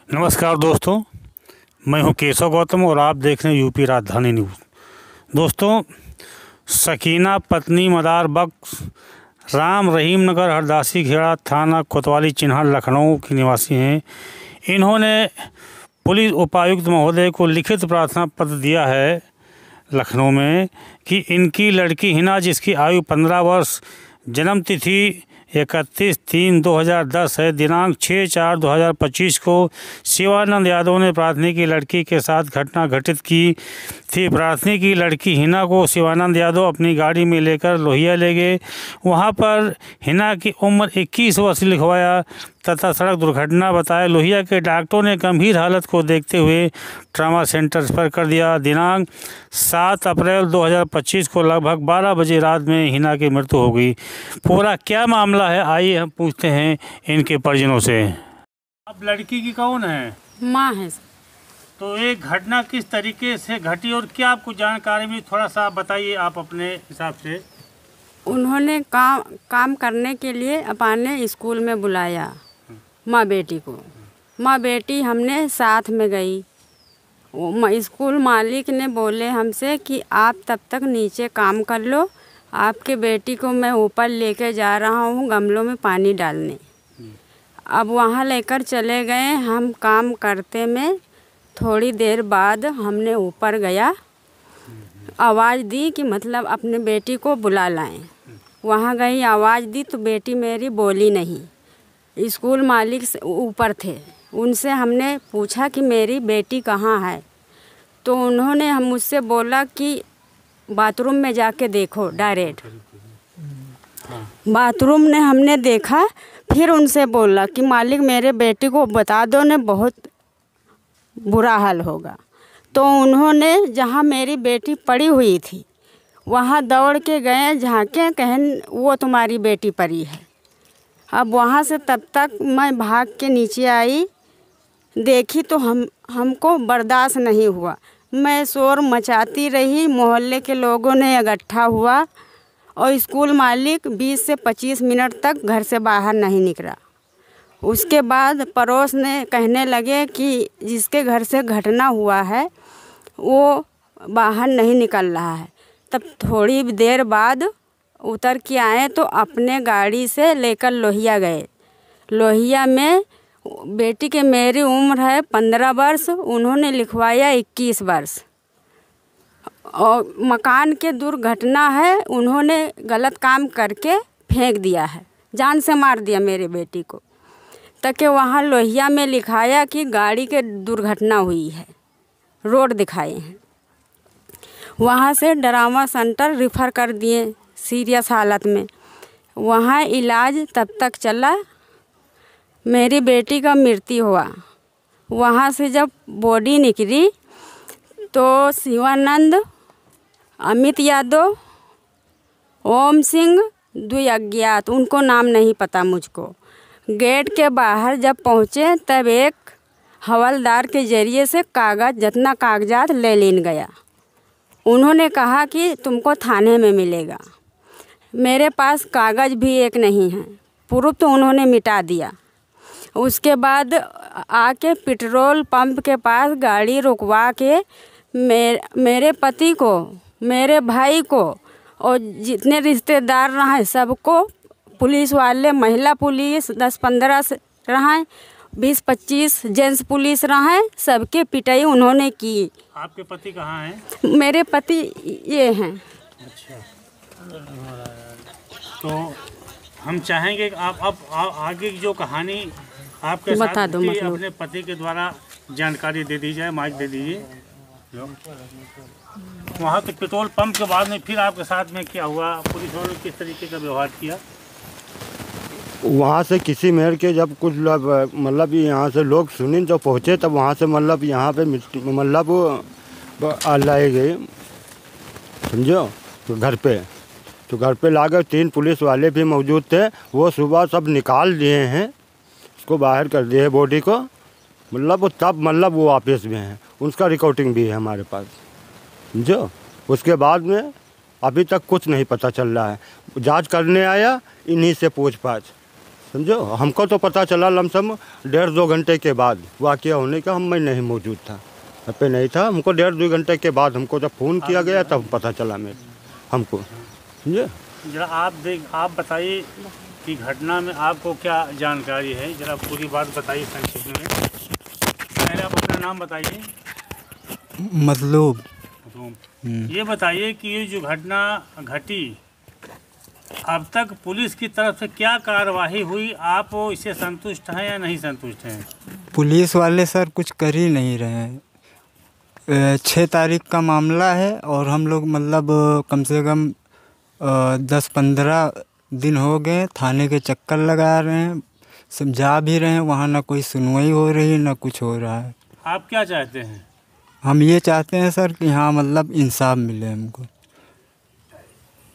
नमस्कार दोस्तों, मैं हूं केशव गौतम और आप देख रहे हैं यूपी राजधानी न्यूज़। दोस्तों, सकीना पत्नी मदार बख्श राम रहीम नगर हरदासी खेड़ा थाना कोतवाली चिन्हा लखनऊ की निवासी हैं। इन्होंने पुलिस उपायुक्त महोदय को लिखित प्रार्थना पत्र दिया है लखनऊ में कि इनकी लड़की हिना, जिसकी आयु 15 वर्ष, जन्म तिथि 31/3/2010 है, दिनांक 6/4/2025 को शिवानंद यादव ने प्रार्थनी की लड़की के साथ घटना घटित की थी। प्रार्थनी की लड़की हिना को शिवानंद यादव अपनी गाड़ी में लेकर लोहिया ले गए। वहां पर हिना की उम्र 21 वर्ष लिखवाया तथा सड़क दुर्घटना बताया। लोहिया के डॉक्टरों ने गंभीर हालत को देखते हुए ट्रामा सेंटर रेफर कर दिया। दिनांक 7 अप्रैल 2025 को लगभग 12 बजे रात में हिना की मृत्यु हो गई। पूरा क्या मामला है, आइए हम पूछते हैं इनके परिजनों से। अब लड़की की कौन है? माँ है। तो ये घटना किस तरीके से घटी और क्या आपको जानकारी मिली, थोड़ा सा बताइए आप अपने हिसाब से। उन्होंने काम करने के लिए अपने स्कूल में बुलाया माँ बेटी को। माँ बेटी हमने साथ में गई। स्कूल मालिक ने बोले हमसे कि आप तब तक नीचे काम कर लो, आपके बेटी को मैं ऊपर लेके जा रहा हूँ गमलों में पानी डालने। अब वहाँ लेकर चले गए। हम काम करते में थोड़ी देर बाद हमने ऊपर गया, आवाज़ दी कि मतलब अपने बेटी को बुला लाएं। वहाँ गई, आवाज़ दी तो बेटी मेरी बोली नहीं। स्कूल मालिक से ऊपर थे, उनसे हमने पूछा कि मेरी बेटी कहाँ है, तो उन्होंने हम मुझसे बोला कि बाथरूम में जाके देखो डायरेक्ट। बाथरूम ने हमने देखा, फिर उनसे बोला कि मालिक मेरे बेटी को बता दो ने, बहुत बुरा हाल होगा। तो उन्होंने जहाँ मेरी बेटी पड़ी हुई थी वहाँ दौड़ के गए, झाँके, कहें वो तुम्हारी बेटी पड़ी है। अब वहाँ से तब तक मैं भाग के नीचे आई, देखी तो हमको बर्दाश्त नहीं हुआ। मैं शोर मचाती रही, मोहल्ले के लोगों ने इकट्ठा हुआ और स्कूल मालिक 20 से 25 मिनट तक घर से बाहर नहीं निकला। उसके बाद पड़ोस ने कहने लगे कि जिसके घर से घटना हुआ है वो बाहर नहीं निकल रहा है। तब थोड़ी देर बाद उतर के आए तो अपने गाड़ी से लेकर लोहिया गए। लोहिया में बेटी के मेरी उम्र है 15 वर्ष, उन्होंने लिखवाया 21 वर्ष। और मकान के दुर्घटना है, उन्होंने गलत काम करके फेंक दिया है, जान से मार दिया मेरे बेटी को। तक वहाँ लोहिया में लिखाया कि गाड़ी के दुर्घटना हुई है, रोड दिखाए हैं। वहाँ से ड्रामा सेंटर रेफर कर दिए सीरियस हालत में। वहाँ इलाज तब तक चला, मेरी बेटी का मृत्यु हुआ। वहाँ से जब बॉडी निकली तो शिवानंद, अमित यादव, ओम सिंह, 2 अज्ञात, उनको नाम नहीं पता मुझको, गेट के बाहर जब पहुँचे तब एक हवलदार के ज़रिए से जितना कागजात ले लेन गया। उन्होंने कहा कि तुमको थाने में मिलेगा। मेरे पास कागज़ भी एक नहीं है, प्रूफ तो उन्होंने मिटा दिया। उसके बाद आके पेट्रोल पंप के पास गाड़ी रुकवा के मेरे पति को, मेरे भाई को और जितने रिश्तेदार रहे सबको, पुलिस वाले, महिला पुलिस 10-15 रहे, 20-25 जेंट्स पुलिस रहे, सबके पिटाई उन्होंने की। आपके पति कहाँ हैं? मेरे पति ये हैं। अच्छा, तो हम चाहेंगे कि आप अब आगे की जो कहानी आपके साथ बता दो, मतलब अपने पति के द्वारा जानकारी दे दी जाए, माइक दे दीजिए। वहाँ के पेट्रोल पंप के बाद में फिर आपके साथ में क्या हुआ, पुलिस वालों ने किस तरीके का व्यवहार किया? वहाँ से किसी मेर के जब कुछ मतलब यहाँ से लोग सुने जब पहुँचे, तब वहाँ से मतलब यहाँ पे मतलब लाए गए, समझो। तो घर पे लाकर 3 पुलिस वाले भी मौजूद थे। वो सुबह सब निकाल दिए हैं, उसको बाहर कर दिए बॉडी को, मतलब वो तब मतलब वो वापस में हैं, उसका रिकॉर्डिंग भी है हमारे पास, समझो। उसके बाद में अभी तक कुछ नहीं पता चल रहा है। जांच करने आया, इन्हीं से पूछ पाछ, समझो। हमको तो पता चला लमसम 1.5-2 घंटे के बाद वाक़या होने का। मैं नहीं मौजूद था, घर पे नहीं था। हमको 1.5-2 घंटे के बाद हमको जब फ़ोन किया गया तब पता चला मेरे हमको, समझे। जरा आप बताइए कि घटना में आपको क्या जानकारी है, जरा पूरी बात बताइए संक्षिप्त में। पहले आप अपना नाम बताइए। मतलब ये बताइए कि ये जो घटना घटी, अब तक पुलिस की तरफ से क्या कार्रवाई हुई, आप इससे संतुष्ट हैं या नहीं संतुष्ट हैं? पुलिस वाले सर कुछ कर ही नहीं रहे हैं। 6 तारीख का मामला है और हम लोग मतलब कम से कम 10-15 दिन हो गए थाने के चक्कर लगा रहे हैं, समझा भी रहे हैं, वहाँ ना कोई सुनवाई हो रही है ना कुछ हो रहा है। आप क्या चाहते हैं? हम ये चाहते हैं सर कि हाँ मतलब इंसाफ मिले हमको।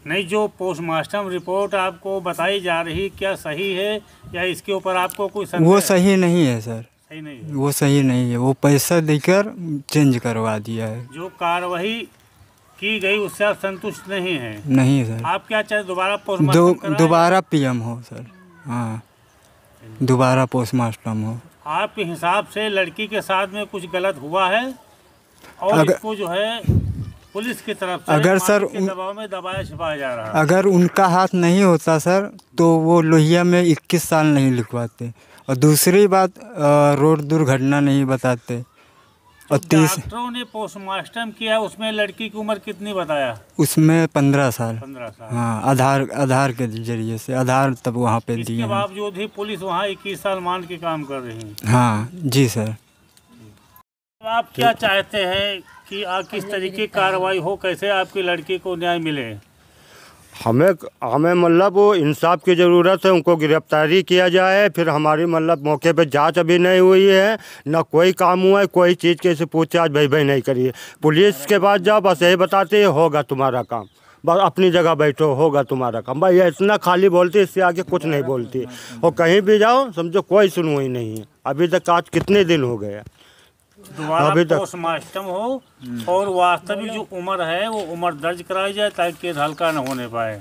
नहीं, जो पोस्टमार्टम रिपोर्ट आपको बताई जा रही क्या सही है या इसके ऊपर आपको कोई संदेह? वो सही नहीं है सर, सही नहीं है। वो सही नहीं है, वो पैसा देकर चेंज करवा दिया है। जो कार्रवाई की गई उससे आप संतुष्ट नहीं हैं? नहीं सर। आप क्या चाहते, दोबारा पोस्टमार्टम कराएं? दोबारा पीएम हो सर, हाँ दोबारा पोस्टमार्टम हो। आपके हिसाब से लड़की के साथ में कुछ गलत हुआ है और इसको जो है पुलिस की तरफ से अगर सर दबाव में दबाया छिपाया जा रहा है। अगर उनका हाथ नहीं होता सर तो वो लोहिया में 21 साल नहीं लिखवाते। और दूसरी बात रोड दुर्घटना नहीं बताते। और डॉक्टरों ने पोस्टमार्टम किया, उसमें लड़की की उम्र कितनी बताया? उसमें 15 साल। 15 साल। हाँ, आधार के जरिए से आधार तब वहाँ पे दिए। इसके बावजूद ही पुलिस वहाँ 21 साल मान के काम कर रही है। हाँ जी सर। आप क्या चाहते हैं कि किस तरीके की कार्रवाई हो, कैसे आपकी लड़की को न्याय मिले? हमें मतलब वो इंसाफ की ज़रूरत है, उनको गिरफ्तारी किया जाए। फिर हमारी मतलब मौके पे जांच अभी नहीं हुई है, ना कोई काम हुआ है, कोई चीज़ की ऐसे पूछताछ भाई नहीं करी है। पुलिस के पास जाओ बस यही बताते होगा तुम्हारा काम, बस अपनी जगह बैठो होगा तुम्हारा काम। भाई इतना खाली बोलती है, इससे आगे कुछ नहीं बोलती। और कहीं भी जाओ समझो कोई सुनवाई नहीं है। अभी तक आज कितने दिन हो गए, दोबारा पोस्टमार्टम हो और वास्तविक जो उम्र है वो उम्र दर्ज कराई जाए ताकि केस हल्का न होने पाए।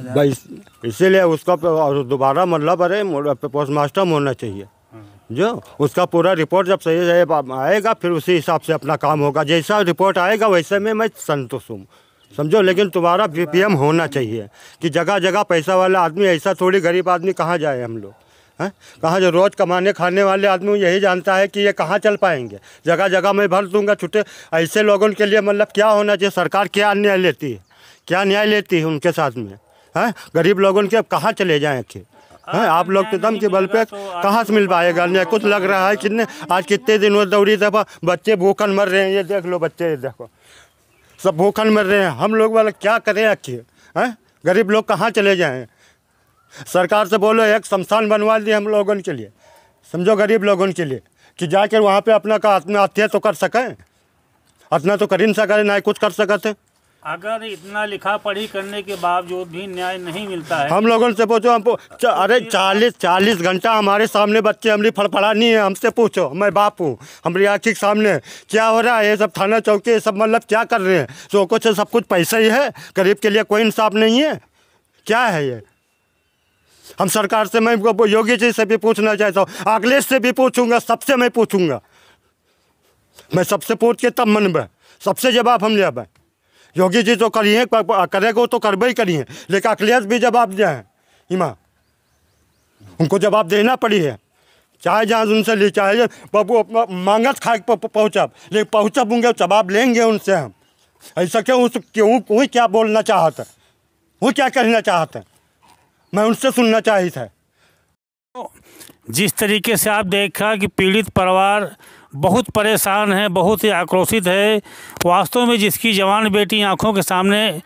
भाई इसीलिए उसका दोबारा मतलब अरे पोस्टमार्टम होना चाहिए। जो उसका पूरा रिपोर्ट जब सही आएगा फिर उसी हिसाब से अपना काम होगा। जैसा रिपोर्ट आएगा वैसे में मैं संतुष्ट हूँ, समझो। लेकिन तुम्हारा पीएम होना चाहिए कि जगह जगह पैसा वाला आदमी, ऐसा थोड़ी गरीब आदमी कहाँ जाए हम लोग, हैं कहाँ जो रोज़ कमाने खाने वाले आदमी यही जानता है कि ये कहाँ चल पाएंगे। जगह जगह मैं भर दूंगा छुट्टे। ऐसे लोगों के लिए मतलब क्या होना चाहिए, सरकार क्या न्याय लेती है, क्या न्याय लेती है उनके साथ में, हैं गरीब लोगों के अब कहाँ चले जाएँ कि हैं आप लोग के दम के बल पे कहाँ से मिल पाएगा न्याय। कुछ लग रहा है कितने आज कितने दिन हो दौड़ी दफा बच्चे भूखन मर रहे हैं। ये देख लो बच्चे, ये देखो सब भूखन मर रहे हैं। हम लोग वाला क्या करें आखिर, हैं गरीब लोग कहाँ चले जाएँ। सरकार से बोलो एक शमशान बनवा दिए हम लोगों के लिए, समझो गरीब लोगों के लिए, कि जाकर वहाँ पे अपना का आत्महत्या तो कर सकें। इतना तो कर ही नहीं सके, ना कुछ कर सकते। अगर इतना लिखा पढ़ी करने के बावजूद भी न्याय नहीं मिलता है, हम लोगों से पूछो। हमको अरे 40 घंटा हमारे सामने बच्चे हमारी फड़फड़ानी है। हमसे पूछो, मैं बाप हूँ, हमारी आँखी के सामने क्या हो रहा है। ये सब थाना चौकी ये सब मतलब क्या कर रहे हैं। तो कुछ सब कुछ पैसा ही है, गरीब के लिए कोई इंसाफ नहीं है। क्या है ये। हम सरकार से, मैं योगी जी से भी पूछना चाहता हूँ, अखिलेश से भी पूछूंगा, सबसे मैं पूछूंगा। मैं सबसे पूछ के तब मनबे, सबसे जवाब हम ले। योगी जी तो करिए, करेगा तो करबे ही करिए, लेकिन अखिलेश भी जवाब दिया है हिमा, उनको जवाब देना पड़ी है। चाहे जहाँ उनसे ले, चाहे बाबू मांगत खा पहुँचब, लेकिन पहुँचबूंगे जवाब लेंगे उनसे हम। ऐसा क्यों क्या बोलना चाहता, वो क्या कहना चाहते, मैं उनसे सुनना चाहिए था। जिस तरीके से आप देखा कि पीड़ित परिवार बहुत परेशान है, बहुत ही आक्रोशित है। वास्तव में जिसकी जवान बेटी आंखों के सामने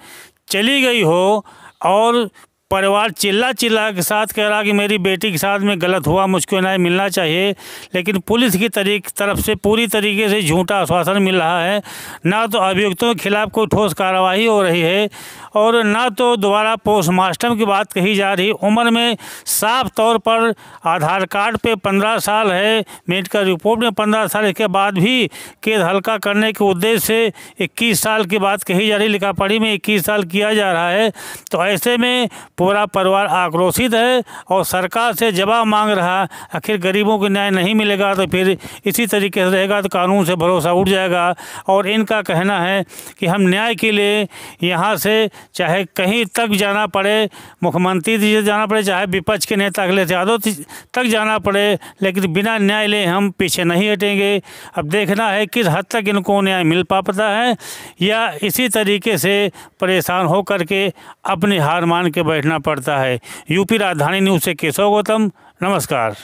चली गई हो और परिवार चिल्ला के साथ कह रहा कि मेरी बेटी के साथ में गलत हुआ, मुझको न्याय मिलना चाहिए, लेकिन पुलिस की तरफ से पूरी तरीके से झूठा आश्वासन मिल रहा है। ना तो अभियुक्तों के खिलाफ कोई ठोस कार्रवाई हो रही है और ना तो दोबारा पोस्टमास्टम की बात कही जा रही। उम्र में साफ तौर पर आधार कार्ड पे 15 साल है, मेडिकल रिपोर्ट में 15 साल के बाद भी कैद हल्का करने के उद्देश्य से 21 साल की बात कही जा रही। लिखा पढ़ी में 21 साल किया जा रहा है। तो ऐसे में पूरा परिवार आक्रोशित है और सरकार से जवाब मांग रहा। आखिर गरीबों को न्याय नहीं मिलेगा तो फिर इसी तरीके से रहेगा तो कानून से भरोसा उठ जाएगा। और इनका कहना है कि हम न्याय के लिए यहाँ से चाहे कहीं तक जाना पड़े, मुख्यमंत्री जी जाना पड़े, चाहे विपक्ष के नेता अखिलेश यादव तक जाना पड़े, लेकिन बिना न्याय ले हम पीछे नहीं हटेंगे। अब देखना है किस हद तक इनको न्याय मिल पाता है या इसी तरीके से परेशान हो करके अपनी हार मान के बैठना पड़ता है। यूपी राजधानी न्यूज़ से केशव गौतम, नमस्कार।